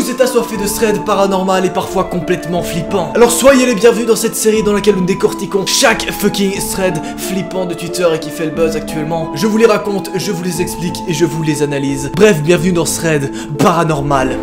Vous êtes assoiffés de threads paranormal et parfois complètement flippants. Alors soyez les bienvenus dans cette série dans laquelle nous décortiquons chaque fucking thread flippant de Twitter et qui fait le buzz actuellement. Je vous les raconte, je vous les explique et je vous les analyse. Bref, bienvenue dans thread paranormal.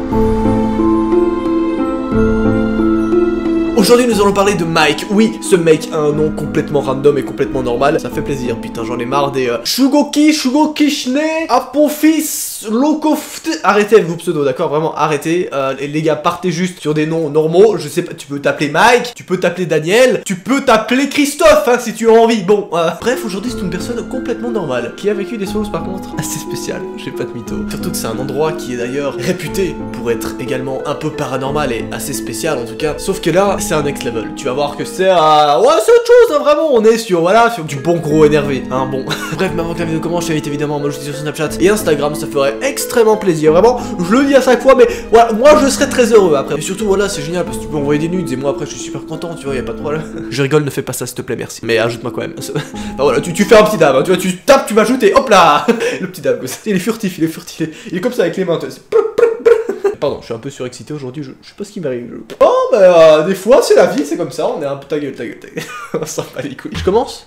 Aujourd'hui nous allons parler de Mike. Oui, ce mec a un nom complètement random et complètement normal. Ça fait plaisir, putain j'en ai marre des Shugokishne, Apophis, Lokoft. Arrêtez vos pseudos, d'accord? Vraiment arrêtez. Les gars, partez juste sur des noms normaux. Je sais pas, tu peux t'appeler Mike, tu peux t'appeler Daniel, tu peux t'appeler Christophe hein, si tu as envie. Bon, bref, aujourd'hui c'est une personne complètement normale qui a vécu des choses par contre assez spéciales. J'ai pas de mytho. Surtout que c'est un endroit qui est d'ailleurs réputé pour être également un peu paranormal et assez spécial en tout cas. Sauf que là, c'est un next level. Tu vas voir que c'est ouais, c'est autre chose, hein, vraiment. On est sur, voilà, sur du bon gros énervé, hein, bon. Bref, mais avant que la vidéo commence, je t'invite évidemment à m'ajouter sur Snapchat et Instagram, ça ferait extrêmement plaisir, vraiment. Je le dis à chaque fois, mais voilà, moi je serais très heureux après. Et surtout, voilà, c'est génial parce que tu peux envoyer des nudes et moi après je suis super content, tu vois, y a pas de problème. Je rigole, ne fais pas ça s'il te plaît, merci. Mais ajoute-moi quand même. Enfin voilà, tu fais un petit dab, hein, tu vois, tu tapes, tu m'ajoutes et hop là. Le petit dab, il est furtif, il est comme ça avec les mains, tu vois. Pardon, je suis un peu surexcité aujourd'hui, je sais pas ce qui m'arrive. Oh, bah, des fois, c'est la vie, c'est comme ça, on est un peu ta gueule. On s'en bat les couilles. Je commence?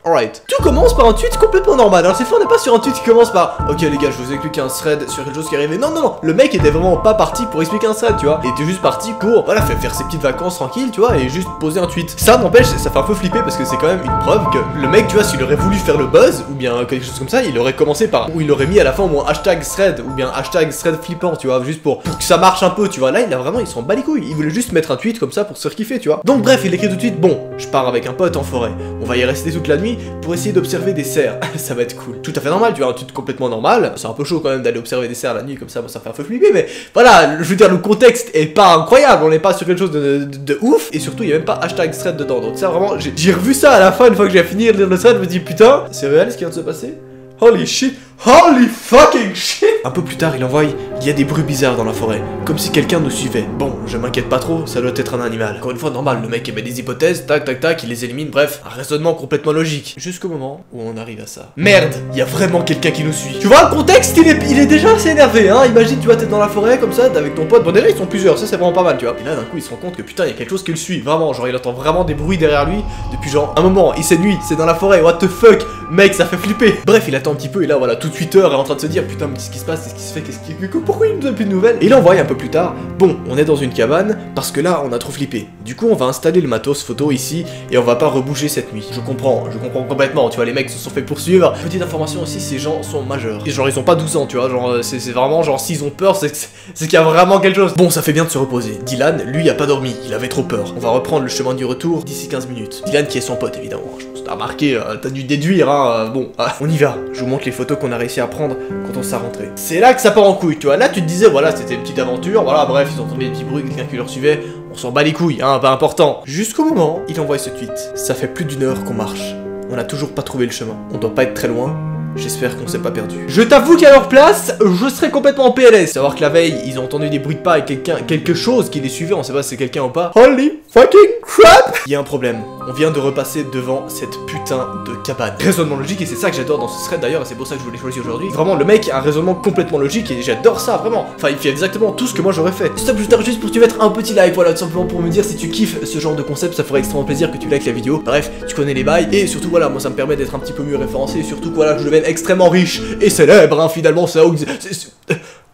Alright. Tout commence par un tweet complètement normal. Alors, cette fois, on n'est pas sur un tweet qui commence par ok, les gars, je vous explique un thread sur quelque chose qui est arrivé. Non, le mec était vraiment pas parti pour expliquer un thread, tu vois. Il était juste parti pour, voilà, faire ses petites vacances tranquilles, tu vois, et juste poser un tweet. Ça n'empêche, ça fait un peu flipper parce que c'est quand même une preuve que le mec, tu vois, s'il aurait voulu faire le buzz ou bien quelque chose comme ça, il aurait commencé par, ou il aurait mis à la fin au moins hashtag thread ou bien hashtag thread flippant, tu vois, juste pour que ça marche un peu, tu vois. Là, il s'en bat les couilles. Il voulait juste mettre un tweet comme ça pour se faire kiffer, tu vois. Donc, bref, il écrit tout de suite, bon, je pars avec un pote en forêt. On va y rester toute la nuit pour essayer d'observer des cerfs. Ça va être cool. Tout à fait normal, tu vois, un tweet complètement normal. C'est un peu chaud quand même d'aller observer des cerfs la nuit comme ça, bon, ça fait un peu flipper, mais voilà, je veux dire, le contexte est pas incroyable, on n'est pas sur quelque chose de ouf, et surtout, il y a même pas hashtag thread dedans. Donc ça, vraiment, j'ai revu ça à la fin, une fois que j'ai fini de lire le thread, je me dis, putain, c'est réel ce qui vient de se passer? Holy shit, holy fucking shit. Un peu plus tard, il envoie, il y a des bruits bizarres dans la forêt, comme si quelqu'un nous suivait. Bon, je m'inquiète pas trop, ça doit être un animal. Encore une fois, normal, le mec émet des hypothèses, tac, il les élimine, bref, un raisonnement complètement logique. Jusqu'au moment où on arrive à ça. Merde, il y a vraiment quelqu'un qui nous suit. Tu vois, le contexte, il est déjà assez énervé, hein. Imagine, tu vois, t'es dans la forêt, comme ça, avec ton pote. Bon, déjà, ils sont plusieurs, ça c'est vraiment pas mal, tu vois. Et là, d'un coup, il se rend compte que putain, il y a quelque chose qui le suit, vraiment. Genre, il entend vraiment des bruits derrière lui depuis genre un moment. Il s'est nuit, c'est dans la forêt, what the fuck, mec, ça fait flipper. Bref, il attend un petit peu, et là, voilà, tout Twitter est en train de se dire putain, mais qu'est-ce qui se passe, qu'est-ce qui se fait, pourquoi il nous donne plus de nouvelles? Et il envoie un peu plus tard, bon, on est dans une cabane, parce que là, on a trop flippé. Du coup, on va installer le matos photo ici, et on va pas rebouger cette nuit. Je comprends complètement, tu vois, les mecs se sont fait poursuivre. Petite information aussi, ces gens sont majeurs. Et genre, ils ont pas 12 ans, tu vois, genre, c'est vraiment, genre, s'ils ont peur, c'est qu'il y a vraiment quelque chose. Bon, ça fait bien de se reposer. Dylan, lui, a pas dormi, il avait trop peur. On va reprendre le chemin du retour d'ici 15 minutes. Dylan qui est son pote, évidemment. Je pense que t'as remarqué, t'as dû déduire, hein, bon, on y va. Je vous montre les photos qu'on a réussi à prendre quand on s'est rentré. C'est là que ça part en couille, tu vois. Là, tu te disais, voilà, c'était une petite aventure, voilà, bref, ils entendaient des petits bruits, quelqu'un qui leur suivait. On s'en bat les couilles, hein, pas important. Jusqu'au moment, il envoie ce tweet. Ça fait plus d'1 heure qu'on marche. On n'a toujours pas trouvé le chemin. On doit pas être très loin. J'espère qu'on s'est pas perdu. Je t'avoue qu'à leur place, je serais complètement en PLS. Savoir que la veille, ils ont entendu des bruits de pas et quelque chose qui les suivait, on sait pas si c'est quelqu'un ou pas. Holy fucking crap! Il y a un problème. On vient de repasser devant cette putain de cabane. Raisonnement logique, et c'est ça que j'adore dans ce thread d'ailleurs, et c'est pour ça que je voulais choisir aujourd'hui. Vraiment, le mec a un raisonnement complètement logique, et j'adore ça, vraiment. Enfin, il fait exactement tout ce que moi j'aurais fait. Stop, je t'arrête juste pour que tu mettes un petit like, voilà, tout simplement pour me dire si tu kiffes ce genre de concept, ça ferait extrêmement plaisir que tu likes la vidéo. Bref, tu connais les bails, et surtout, voilà, moi ça me permet d'être un petit peu mieux référencé, et surtout, voilà, que je devienne extrêmement riche et célèbre, hein, finalement, c'est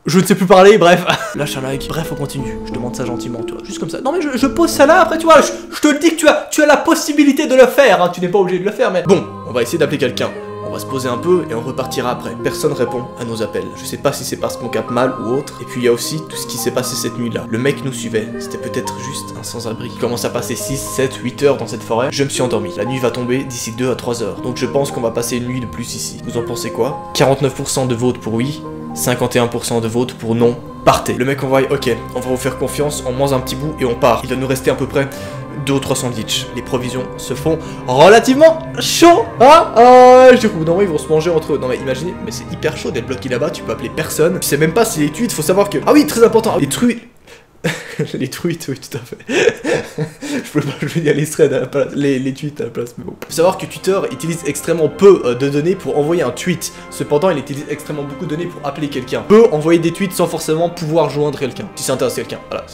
je ne sais plus parler, bref. Lâche un like, bref, on continue. Je demande ça gentiment, tu vois, juste comme ça. Non mais je pose ça là, après tu vois, je te le dis que tu as la possibilité de le faire, hein, tu n'es pas obligé de le faire, mais... Bon, on va essayer d'appeler quelqu'un. On va se poser un peu et on repartira après. Personne répond à nos appels. Je sais pas si c'est parce qu'on capte mal ou autre. Et puis il y a aussi tout ce qui s'est passé cette nuit-là. Le mec nous suivait. C'était peut-être juste un sans-abri. Il commence à passer 6, 7, 8 heures dans cette forêt. Je me suis endormi. La nuit va tomber d'ici 2 à 3 heures. Donc je pense qu'on va passer une nuit de plus ici. Vous en pensez quoi? 49% de votes pour oui, 51% de votes pour non. Partez. Le mec envoie, ok, on va vous faire confiance, on mange un petit bout et on part. Il va nous rester à peu près 2 ou 3 sandwichs. Les provisions se font relativement chaud, hein. Je dis qu'au bout d'un moment ils vont se manger entre eux. Non mais imaginez, mais c'est hyper chaud d'être bloqué là-bas, tu peux appeler personne. Tu sais même pas si les tweets, faut savoir que... Ah oui, très important, les trucs... Les tweets, oui, tout à fait. Je veux dire les threads à la place, les tweets à la place, mais bon. Faut savoir que Twitter utilise extrêmement peu de données pour envoyer un tweet. Cependant, il utilise extrêmement beaucoup de données pour appeler quelqu'un. Peut envoyer des tweets sans forcément pouvoir joindre quelqu'un. Si ça intéresse quelqu'un, voilà.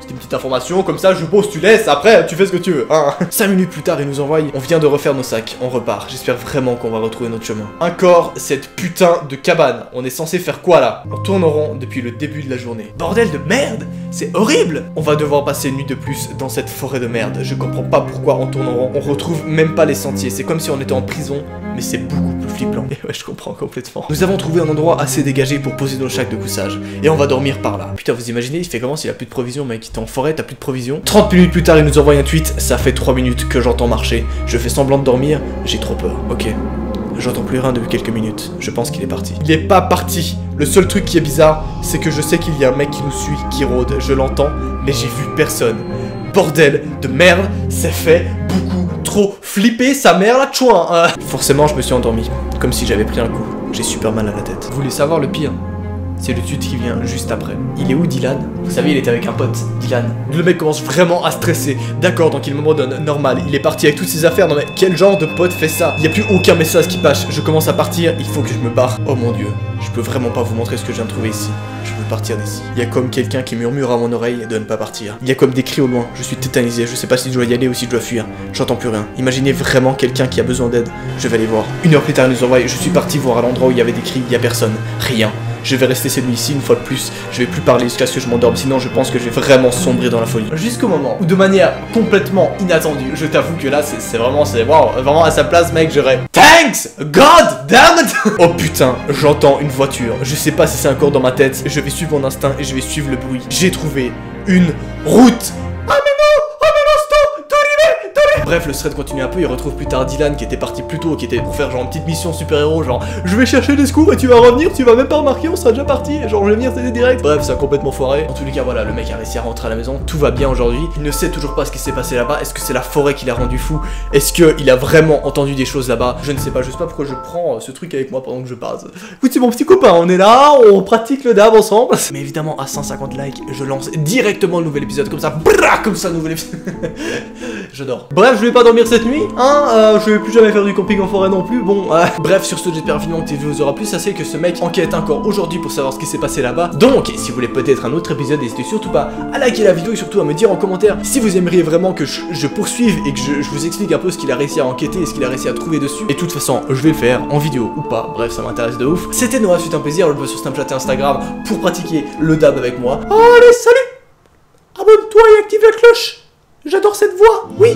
Une petite information, comme ça je pose, tu laisses, après tu fais ce que tu veux, hein. 5 minutes plus tard, il nous envoie, on vient de refaire nos sacs, on repart, j'espère vraiment qu'on va retrouver notre chemin. Encore cette putain de cabane, on est censé faire quoi là? On tourne en rond depuis le début de la journée. Bordel de merde, c'est horrible. On va devoir passer une nuit de plus dans cette forêt de merde, je comprends pas pourquoi on tourne en rond, on retrouve même pas les sentiers, c'est comme si on était en prison, mais c'est beaucoup plus flippant. Et ouais, je comprends complètement. Nous avons trouvé un endroit assez dégagé pour poser nos sacs de couchage, et on va dormir par là. Putain, vous imaginez, il fait comment s'il a plus de provisions, mec? En forêt, t'as plus de provisions. 30 minutes plus tard, il nous envoie un tweet. Ça fait 3 minutes que j'entends marcher. Je fais semblant de dormir. J'ai trop peur. Ok. J'entends plus rien depuis quelques minutes. Je pense qu'il est parti. Il est pas parti. Le seul truc qui est bizarre, c'est que je sais qu'il y a un mec qui nous suit, qui rôde. Je l'entends, mais j'ai vu personne. Bordel de merde, c'est fait beaucoup trop flipper sa mère la chouin. Forcément, je me suis endormi. Comme si j'avais pris un coup. J'ai super mal à la tête. Vous voulez savoir le pire? C'est le tweet qui vient juste après. Il est où Dylan? Vous savez, il était avec un pote, Dylan. Le mec commence vraiment à stresser. D'accord, donc il me donne normal. Il est parti avec toutes ses affaires. Non mais quel genre de pote fait ça? Il n'y a plus aucun message qui passe. Je commence à partir, il faut que je me barre. Oh mon dieu, je peux vraiment pas vous montrer ce que je viens de trouver ici. Je veux partir d'ici. Il y a comme quelqu'un qui murmure à mon oreille de ne pas partir. Il y a comme des cris au loin. Je suis tétanisé. Je sais pas si je dois y aller ou si je dois fuir. J'entends plus rien. Imaginez vraiment quelqu'un qui a besoin d'aide. Je vais aller voir. 1 heure plus tard, il nous envoie. Je suis parti voir à l'endroit où il y avait des cris. Il y a personne. Rien. Je vais rester cette nuit ici une fois de plus. Je vais plus parler jusqu'à ce que je m'endorme. Sinon, je pense que je vais vraiment sombrer dans la folie. Jusqu'au moment où, de manière complètement inattendue, je t'avoue que là, c'est vraiment à sa place, mec. J'aurais Thanks God damn it. Oh putain, j'entends une voiture. Je sais pas si c'est encore dans ma tête. Je vais suivre mon instinct et je vais suivre le bruit. J'ai trouvé une route. Bref, le thread continue un peu, il retrouve plus tard Dylan qui était parti plus tôt, qui était pour faire genre une petite mission super-héros, genre je vais chercher des secours et tu vas revenir, tu vas même pas remarquer, on sera déjà parti, genre je vais venir t'aider direct. Bref, ça a complètement foiré. En tous les cas, voilà, le mec a réussi à rentrer à la maison, tout va bien aujourd'hui. Il ne sait toujours pas ce qui s'est passé là-bas. Est-ce que c'est la forêt qui l'a rendu fou? Est-ce qu'il a vraiment entendu des choses là-bas? Je ne sais pas, je sais pas pourquoi je prends ce truc avec moi pendant que je parle. Oui, c'est mon petit copain, on est là, on pratique le dab ensemble. Mais évidemment, à 150 likes, je lance directement le nouvel épisode, comme ça, brrr, comme ça, nouvel épisode. J'adore. Bref, je vais pas dormir cette nuit. Je vais plus jamais faire du camping en forêt non plus, bon, bref, sur ce, j'espère vivement que vous aura plu. Sachez que ce mec enquête encore aujourd'hui pour savoir ce qui s'est passé là-bas. Donc, si vous voulez peut-être un autre épisode, n'hésitez surtout pas à liker la vidéo et surtout à me dire en commentaire si vous aimeriez vraiment que je poursuive et que je vous explique un peu ce qu'il a réussi à enquêter et ce qu'il a réussi à trouver dessus. Et de toute façon, je vais le faire en vidéo ou pas, bref, ça m'intéresse de ouf. C'était Noah, c'était un plaisir, je le vois sur Snapchat et Instagram pour pratiquer le dab avec moi. Allez, salut! Abonne-toi et active la cloche! J'adore cette voix, oui!